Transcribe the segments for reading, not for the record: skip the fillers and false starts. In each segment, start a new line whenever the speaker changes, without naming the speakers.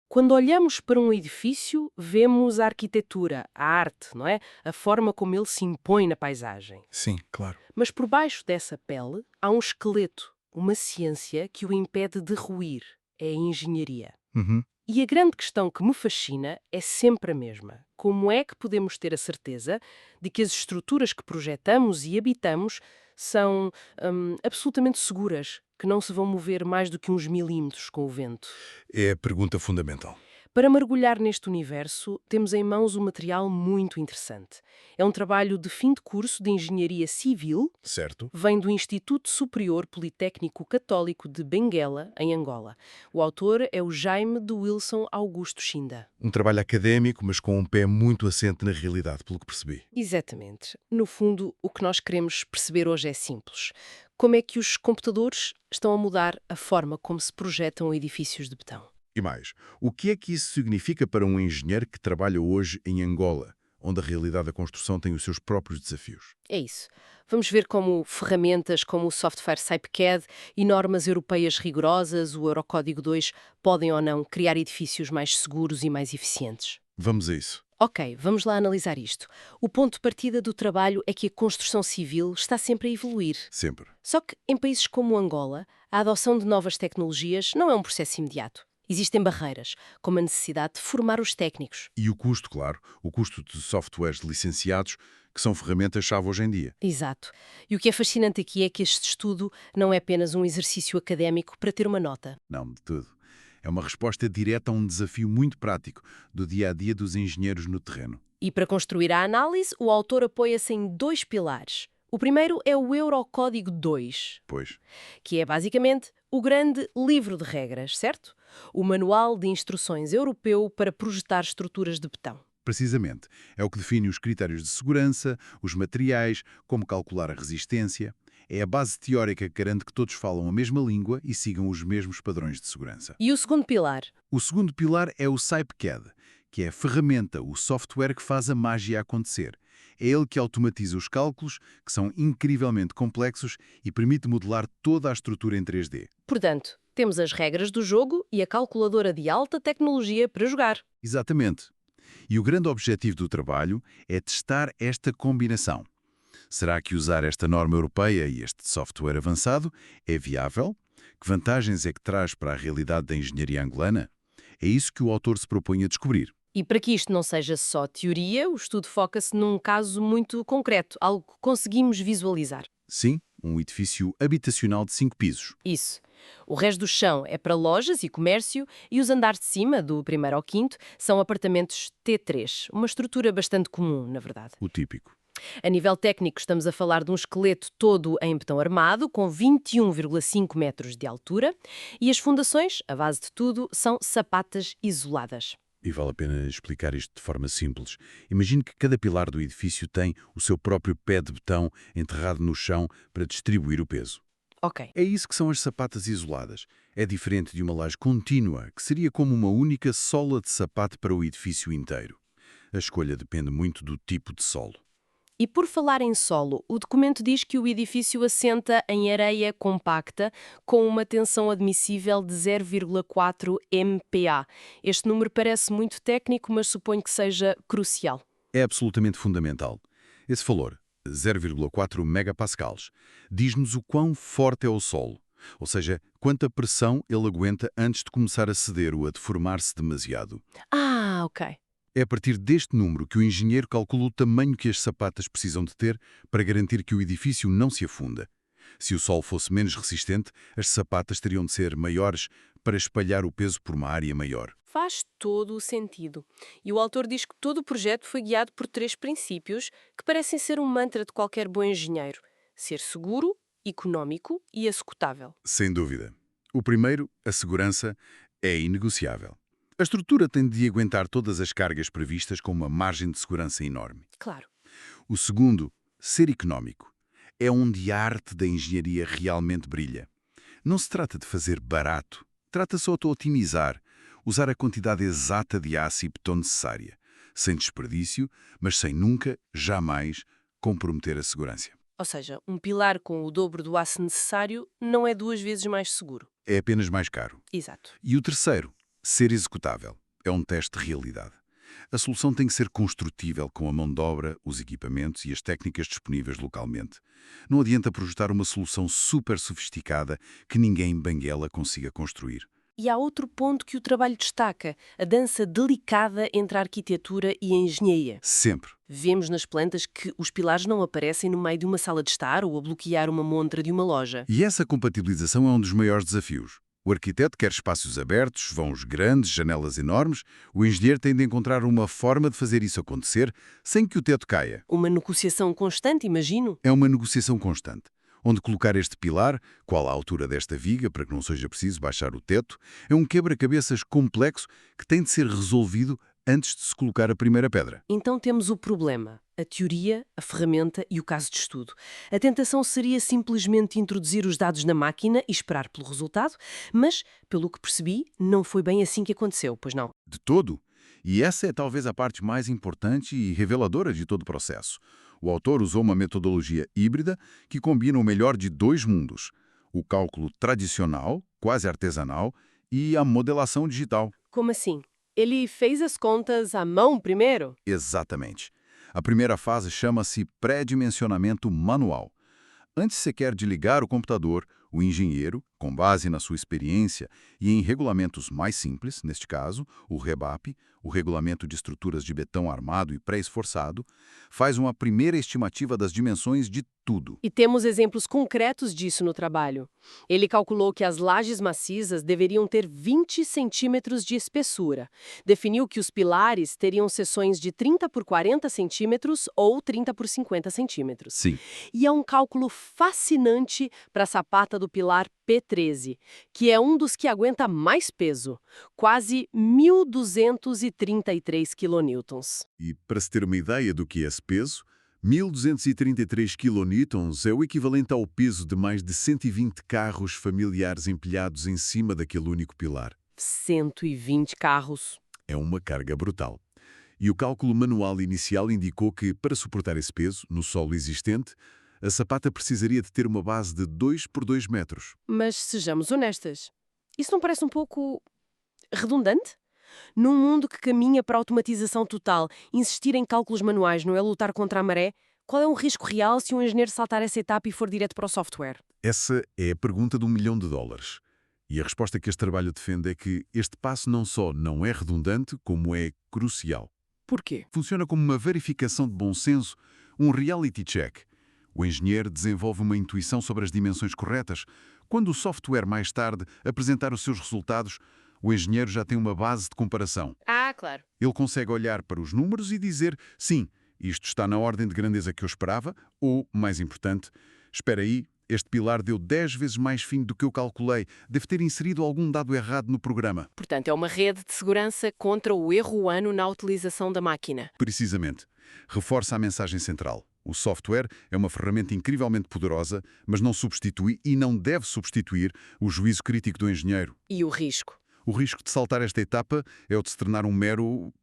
Quando olhamos para um edifício, vemos a arquitetura, a arte, não é? A forma como ele se impõe na paisagem.
Sim, claro.
Mas por baixo dessa pele há um esqueleto, uma ciência que o impede de ruir. É a engenharia.
Uhum.
E a grande questão que me fascina é sempre a mesma. Como é que podemos ter a certeza de que as estruturas que projetamos e habitamos são absolutamente seguras, que não se vão mover mais do que uns milímetros com o vento?
É a pergunta fundamental.
Para mergulhar neste universo, temos em mãos um material muito interessante. É um trabalho de fim de curso de Engenharia Civil,
Certo?
vem do Instituto Superior Politécnico Católico de Benguela, em Angola. O autor é o Jaime de Wilson Augusto Chinda.
Um trabalho académico, mas com um pé muito assente na realidade, pelo que percebi.
Exatamente. No fundo, o que nós queremos perceber hoje é simples. Como é que os computadores estão a mudar a forma como se projetam edifícios de betão?
E mais, o que é que isso significa para um engenheiro que trabalha hoje em Angola, onde a realidade da construção tem os seus próprios desafios?
É isso. Vamos ver como ferramentas como o software SAPCAD e normas europeias rigorosas, o Eurocódigo 2, podem ou não criar edifícios mais seguros e mais eficientes.
Vamos a isso.
Ok, vamos lá analisar isto. O ponto de partida do trabalho é que a construção civil está sempre a evoluir.
Sempre.
Só que em países como Angola, a adoção de novas tecnologias não é um processo imediato. Existem barreiras, como a necessidade de formar os técnicos.
E o custo, claro, o custo de softwares licenciados, que são ferramentas-chave hoje em dia.
Exato. E o que é fascinante aqui é que este estudo não é apenas um exercício académico para ter uma nota.
Não, de tudo. É uma resposta direta a um desafio muito prático do dia-a-dia dos engenheiros no terreno.
E para construir a análise, o autor apoia-se em dois pilares. O primeiro é o Eurocódigo 2,
Pois,
que é basicamente o grande livro de regras, certo? O manual de instruções europeu para projetar estruturas de betão.
precisamente, é o que define os critérios de segurança, os materiais, como calcular a resistência. É a base teórica que garante que todos falam a mesma língua e sigam os mesmos padrões de segurança.
E o segundo pilar?
O segundo pilar é o SAPCAD, que é a ferramenta, o software que faz a mágia acontecer. É ele que automatiza os cálculos, que são incrivelmente complexos e permite modelar toda a estrutura em 3D.
Portanto, temos as regras do jogo e a calculadora de alta tecnologia para jogar.
Exatamente. E o grande objetivo do trabalho é testar esta combinação. Será que usar esta norma europeia e este software avançado é viável? Que vantagens é que traz para a realidade da engenharia angolana? É isso que o autor se propõe a descobrir.
E para que isto não seja só teoria, o estudo foca-se num caso muito concreto, algo que conseguimos visualizar.
Sim, um edifício habitacional de 5 pisos.
Isso. O resto do chão é para lojas e comércio e os andares de cima, do primeiro ao quinto, são apartamentos T3, uma estrutura bastante comum, na verdade.
O típico.
A nível técnico, estamos a falar de um esqueleto todo em betão armado, com 21,5 metros de altura, e as fundações, a base de tudo, são sapatas isoladas.
E vale a pena explicar isto de forma simples. Imagine que cada pilar do edifício tem o seu próprio pé de betão enterrado no chão para distribuir o peso.
Ok.
É isso que são as sapatas isoladas. É diferente de uma laje contínua, que seria como uma única sola de sapato para o edifício inteiro. A escolha depende muito do tipo de solo.
E por falar em solo, o documento diz que o edifício assenta em areia compacta com uma tensão admissível de 0,4 MPa. Este número parece muito técnico, mas suponho que seja crucial.
É absolutamente fundamental. Esse valor, 0,4 megapascals, diz-nos o quão forte é o solo, ou seja, quanta pressão ele aguenta antes de começar a ceder ou a deformar-se demasiado.
Ah, ok.
É a partir deste número que o engenheiro calcula o tamanho que as sapatas precisam de ter para garantir que o edifício não se afunda. Se o solo fosse menos resistente, as sapatas teriam de ser maiores para espalhar o peso por uma área maior.
Faz todo o sentido. E o autor diz que todo o projeto foi guiado por três princípios que parecem ser um mantra de qualquer bom engenheiro: ser seguro, económico e executável.
Sem dúvida. O primeiro, a segurança, é inegociável. A estrutura tem de aguentar todas as cargas previstas com uma margem de segurança enorme.
Claro.
O segundo, ser económico, é onde a arte da engenharia realmente brilha. Não se trata de fazer barato, trata-se de otimizar, usar a quantidade exata de aço e betão necessária, sem desperdício, mas sem nunca, jamais, comprometer a segurança.
Ou seja, um pilar com o dobro do aço necessário não é duas vezes mais seguro.
É apenas mais caro.
Exato.
E o terceiro, Ser executável é um teste de realidade. A solução tem que ser construtível com a mão de obra, os equipamentos e as técnicas disponíveis localmente. Não adianta projetar uma solução super sofisticada que ninguém em Benguela consiga construir.
E há outro ponto que o trabalho destaca, a dança delicada entre a arquitetura e a engenharia.
Sempre.
Vemos nas plantas que os pilares não aparecem no meio de uma sala de estar ou a bloquear uma montra de uma loja.
E essa compatibilização é um dos maiores desafios. O arquiteto quer espaços abertos, vãos grandes, janelas enormes. O engenheiro tem de encontrar uma forma de fazer isso acontecer sem que o teto caia.
Uma negociação constante, imagino.
É uma negociação constante. Onde colocar este pilar, qual a altura desta viga para que não seja preciso baixar o teto, é um quebra-cabeças complexo que tem de ser resolvido antes de se colocar a primeira pedra.
Então temos o problema, a teoria, a ferramenta e o caso de estudo. A tentação seria simplesmente introduzir os dados na máquina e esperar pelo resultado, mas, pelo que percebi, não foi bem assim que aconteceu, pois não?
De todo. E essa é talvez a parte mais importante e reveladora de todo o processo. O autor usou uma metodologia híbrida que combina o melhor de dois mundos: o cálculo tradicional, quase artesanal, e a modelação digital.
Como assim? Ele fez as contas à mão primeiro?
Exatamente. A primeira fase chama-se pré-dimensionamento manual. Antes sequer de ligar o computador, o engenheiro, com base na sua experiência e em regulamentos mais simples, neste caso, o REBAP, o Regulamento de Estruturas de Betão Armado e Pré-Esforçado, faz uma primeira estimativa das dimensões de tudo.
E temos exemplos concretos disso no trabalho. Ele calculou que as lajes maciças deveriam ter 20 centímetros de espessura. Definiu que os pilares teriam seções de 30 por 40 centímetros ou 30 por 50 centímetros.
Sim.
E é um cálculo fascinante para a sapata do pilar P13, que é um dos que aguenta mais peso, quase 1.233 quilonewtons.
E para se ter uma ideia do que é esse peso, 1.233 quilonewtons é o equivalente ao peso de mais de 120 carros familiares empilhados em cima daquele único pilar.
120 carros.
É uma carga brutal. E o cálculo manual inicial indicou que, para suportar esse peso, no solo existente, a sapata precisaria de ter uma base de 2 por 2 metros.
Mas sejamos honestas, isso não parece um pouco redundante? Num mundo que caminha para a automatização total, insistir em cálculos manuais não é lutar contra a maré? Qual é o risco real se um engenheiro saltar essa etapa e for direto para o software?
Essa é a pergunta de $1 milhão. E a resposta que este trabalho defende é que este passo não só não é redundante, como é crucial.
Porquê?
Funciona como uma verificação de bom senso, um reality check. O engenheiro desenvolve uma intuição sobre as dimensões corretas. Quando o software mais tarde apresentar os seus resultados, o engenheiro já tem uma base de comparação.
Ah, claro.
Ele consegue olhar para os números e dizer, sim, isto está na ordem de grandeza que eu esperava, ou, mais importante, espera aí, este pilar deu 10 vezes mais fino do que eu calculei, deve ter inserido algum dado errado no programa.
Portanto, é uma rede de segurança contra o erro humano na utilização da máquina.
Precisamente. Reforça a mensagem central. O software é uma ferramenta incrivelmente poderosa, mas não substitui e não deve substituir o juízo crítico do engenheiro.
E o risco?
O risco de saltar esta etapa é o de se tornar um mero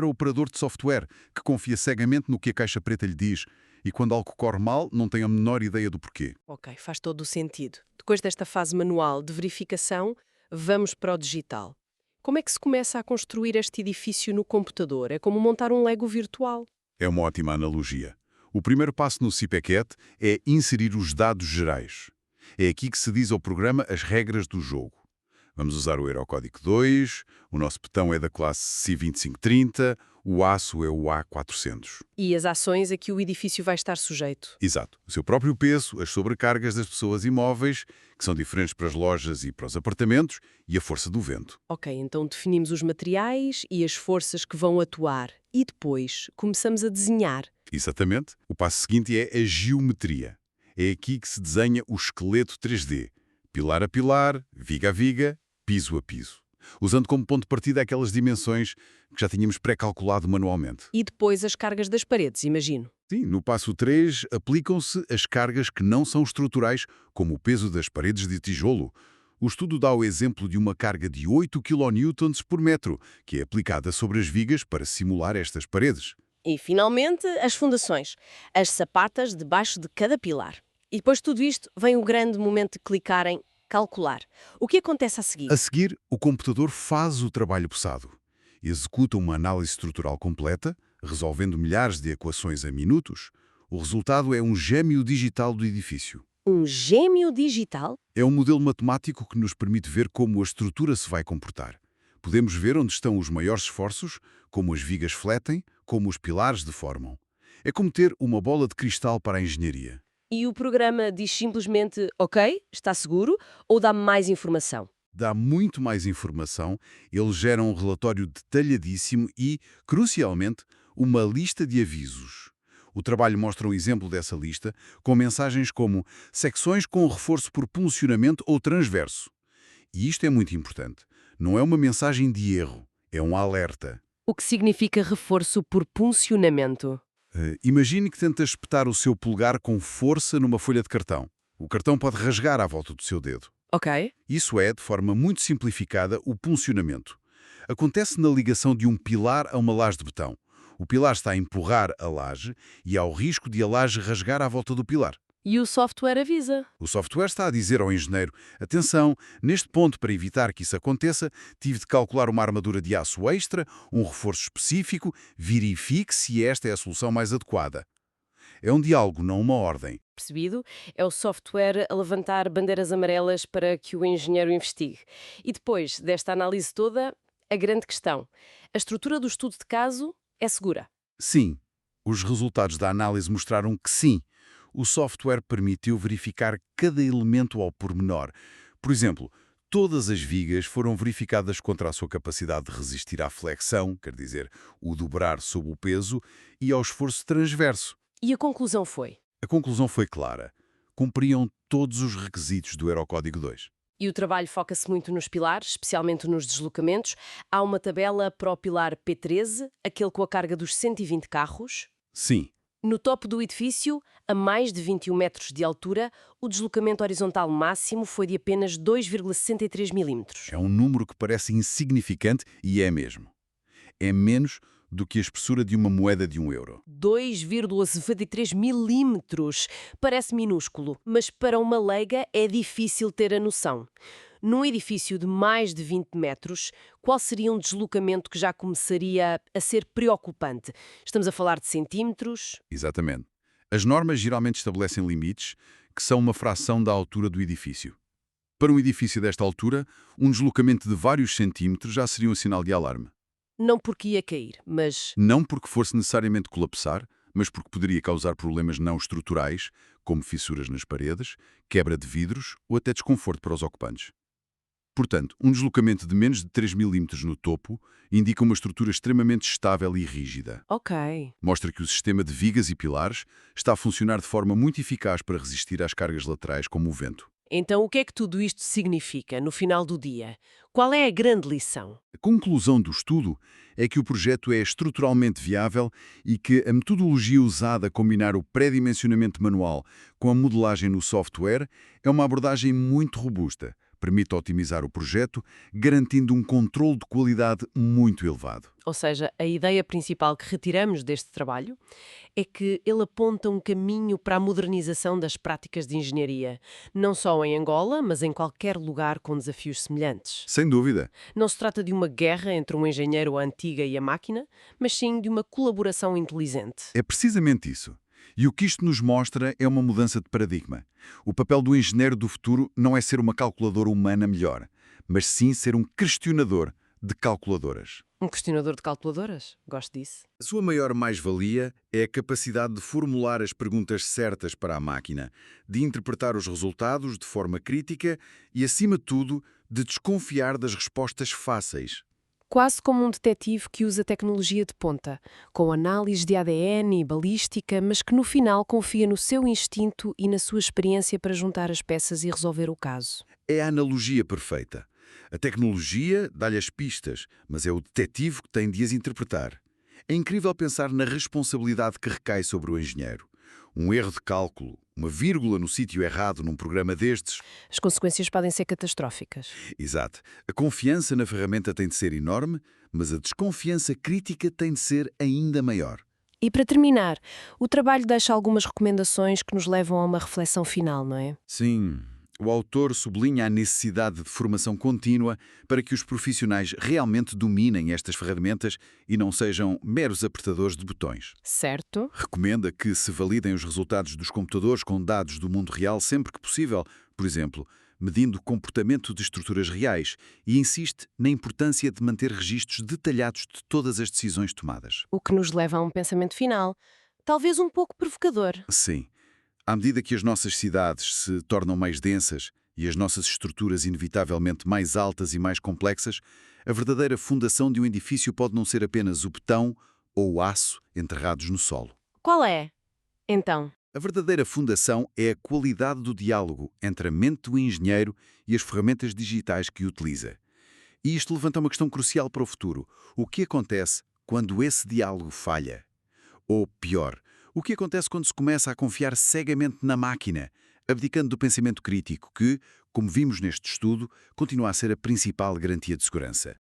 operador de software que confia cegamente no que a caixa preta lhe diz e, quando algo corre mal, não tem a menor ideia do porquê.
Ok, faz todo o sentido. Depois desta fase manual de verificação, vamos para o digital. Como é que se começa a construir este edifício no computador? É como montar um Lego virtual.
É uma ótima analogia. O primeiro passo no CPCAT é inserir os dados gerais. É aqui que se diz ao programa as regras do jogo. Vamos usar o Aerocódigo 2, o nosso betão é da classe C2530, o aço é o A400.
E as ações a que o edifício vai estar sujeito.
Exato. O seu próprio peso, as sobrecargas das pessoas e móveis, que são diferentes para as lojas e para os apartamentos, e a força do vento.
Ok, então definimos os materiais e as forças que vão atuar. E depois começamos a desenhar.
Exatamente. O passo seguinte é a geometria. É aqui que se desenha o esqueleto 3D. Pilar a pilar, viga a viga, piso a piso. Usando como ponto de partida aquelas dimensões que já tínhamos pré-calculado manualmente.
E depois as cargas das paredes, imagino.
Sim, no passo 3 aplicam-se as cargas que não são estruturais, como o peso das paredes de tijolo. O estudo dá o exemplo de uma carga de 8 kN por metro, que é aplicada sobre as vigas para simular estas paredes.
E, finalmente, as fundações. As sapatas debaixo de cada pilar. E depois de tudo isto, vem o grande momento de clicar em calcular. O que acontece a seguir?
A seguir, o computador faz o trabalho pesado. Executa uma análise estrutural completa, resolvendo milhares de equações em minutos. O resultado é um gêmeo digital do edifício.
Um gêmeo digital?
É um modelo matemático que nos permite ver como a estrutura se vai comportar. Podemos ver onde estão os maiores esforços, como as vigas fletem, como os pilares deformam. É como ter uma bola de cristal para a engenharia.
E o programa diz simplesmente, ok, está seguro, ou dá mais informação?
Dá muito mais informação, ele gera um relatório detalhadíssimo e, crucialmente, uma lista de avisos. O trabalho mostra um exemplo dessa lista, com mensagens como secções com reforço por puncionamento ou transverso. E isto é muito importante. Não é uma mensagem de erro, é um alerta.
O que significa reforço por puncionamento?
Imagine que tenta espetar o seu polegar com força numa folha de cartão. O cartão pode rasgar à volta do seu dedo.
Ok.
Isso é, de forma muito simplificada, o puncionamento. Acontece na ligação de um pilar a uma laje de betão. O pilar está a empurrar a laje e há o risco de a laje rasgar à volta do pilar.
E o software avisa?
O software está a dizer ao engenheiro: atenção, neste ponto, para evitar que isso aconteça, tive de calcular uma armadura de aço extra, um reforço específico, verifique se esta é a solução mais adequada. É um diálogo, não uma ordem.
Percebido? É o software a levantar bandeiras amarelas para que o engenheiro investigue. E depois desta análise toda, a grande questão. A estrutura do estudo de caso é segura?
Sim, os resultados da análise mostraram que sim. O software permitiu verificar cada elemento ao pormenor. Por exemplo, todas as vigas foram verificadas contra a sua capacidade de resistir à flexão, quer dizer, o dobrar sob o peso, e ao esforço transverso.
E a conclusão foi?
A conclusão foi clara. Cumpriam todos os requisitos do Eurocódigo 2.
E o trabalho foca-se muito nos pilares, especialmente nos deslocamentos. Há uma tabela para o pilar P13, aquele com a carga dos 120 carros.
Sim,
No topo do edifício, a mais de 21 metros de altura, o deslocamento horizontal máximo foi de apenas 2,63 milímetros.
é um número que parece insignificante e é mesmo. É menos do que a espessura de uma moeda de €1.
2,93 milímetros. Parece minúsculo, mas para uma leiga é difícil ter a noção. Num edifício de mais de 20 metros, qual seria um deslocamento que já começaria a ser preocupante? Estamos a falar de centímetros?
Exatamente. As normas geralmente estabelecem limites que são uma fração da altura do edifício. Para um edifício desta altura, um deslocamento de vários centímetros já seria um sinal de alarme.
Não porque ia cair, mas
Não porque fosse necessariamente colapsar, mas porque poderia causar problemas não estruturais, como fissuras nas paredes, quebra de vidros ou até desconforto para os ocupantes. Portanto, um deslocamento de menos de 3 milímetros no topo indica uma estrutura extremamente estável e rígida.
ok.
Mostra que o sistema de vigas e pilares está a funcionar de forma muito eficaz para resistir às cargas laterais como o vento.
Então o que é que tudo isto significa no final do dia? Qual é a grande lição?
A conclusão do estudo é que o projeto é estruturalmente viável e que a metodologia usada a combinar o pré-dimensionamento manual com a modelagem no software é uma abordagem muito robusta, permite otimizar o projeto, garantindo um controle de qualidade muito elevado.
Ou seja, a ideia principal que retiramos deste trabalho é que ele aponta um caminho para a modernização das práticas de engenharia, não só em Angola, mas em qualquer lugar com desafios semelhantes.
Sem dúvida.
Não se trata de uma guerra entre um engenheiro antiga e a máquina, mas sim de uma colaboração inteligente.
É precisamente isso. E o que isto nos mostra é uma mudança de paradigma. O papel do engenheiro do futuro não é ser uma calculadora humana melhor, mas sim ser um questionador de calculadoras.
Um questionador de calculadoras? Gosto disso.
A sua maior mais-valia é a capacidade de formular as perguntas certas para a máquina, de interpretar os resultados de forma crítica e, acima de tudo, de desconfiar das respostas fáceis.
Quase como um detetive que usa tecnologia de ponta, com análise de ADN e balística, mas que no final confia no seu instinto e na sua experiência para juntar as peças e resolver o caso.
É a analogia perfeita. A tecnologia dá-lhe as pistas, mas é o detetive que tem de as interpretar. É incrível pensar na responsabilidade que recai sobre o engenheiro. Um erro de cálculo, uma vírgula no sítio errado num programa destes.
As consequências podem ser catastróficas.
Exato. A confiança na ferramenta tem de ser enorme, mas a desconfiança crítica tem de ser ainda maior.
E para terminar, o trabalho deixa algumas recomendações que nos levam a uma reflexão final, não é?
Sim. O autor sublinha a necessidade de formação contínua para que os profissionais realmente dominem estas ferramentas e não sejam meros apertadores de botões.
Certo?
Recomenda que se validem os resultados dos computadores com dados do mundo real sempre que possível, por exemplo, medindo o comportamento de estruturas reais, e insiste na importância de manter registros detalhados de todas as decisões tomadas.
O que nos leva a um pensamento final, talvez um pouco provocador.
Sim, à medida que as nossas cidades se tornam mais densas e as nossas estruturas inevitavelmente mais altas e mais complexas, a verdadeira fundação de um edifício pode não ser apenas o betão ou o aço enterrados no solo.
Qual é, então?
A verdadeira fundação é a qualidade do diálogo entre a mente do engenheiro e as ferramentas digitais que utiliza. E isto levanta uma questão crucial para o futuro. O que acontece quando esse diálogo falha? Ou, pior, o que acontece quando se começa a confiar cegamente na máquina, abdicando do pensamento crítico que, como vimos neste estudo, continua a ser a principal garantia de segurança?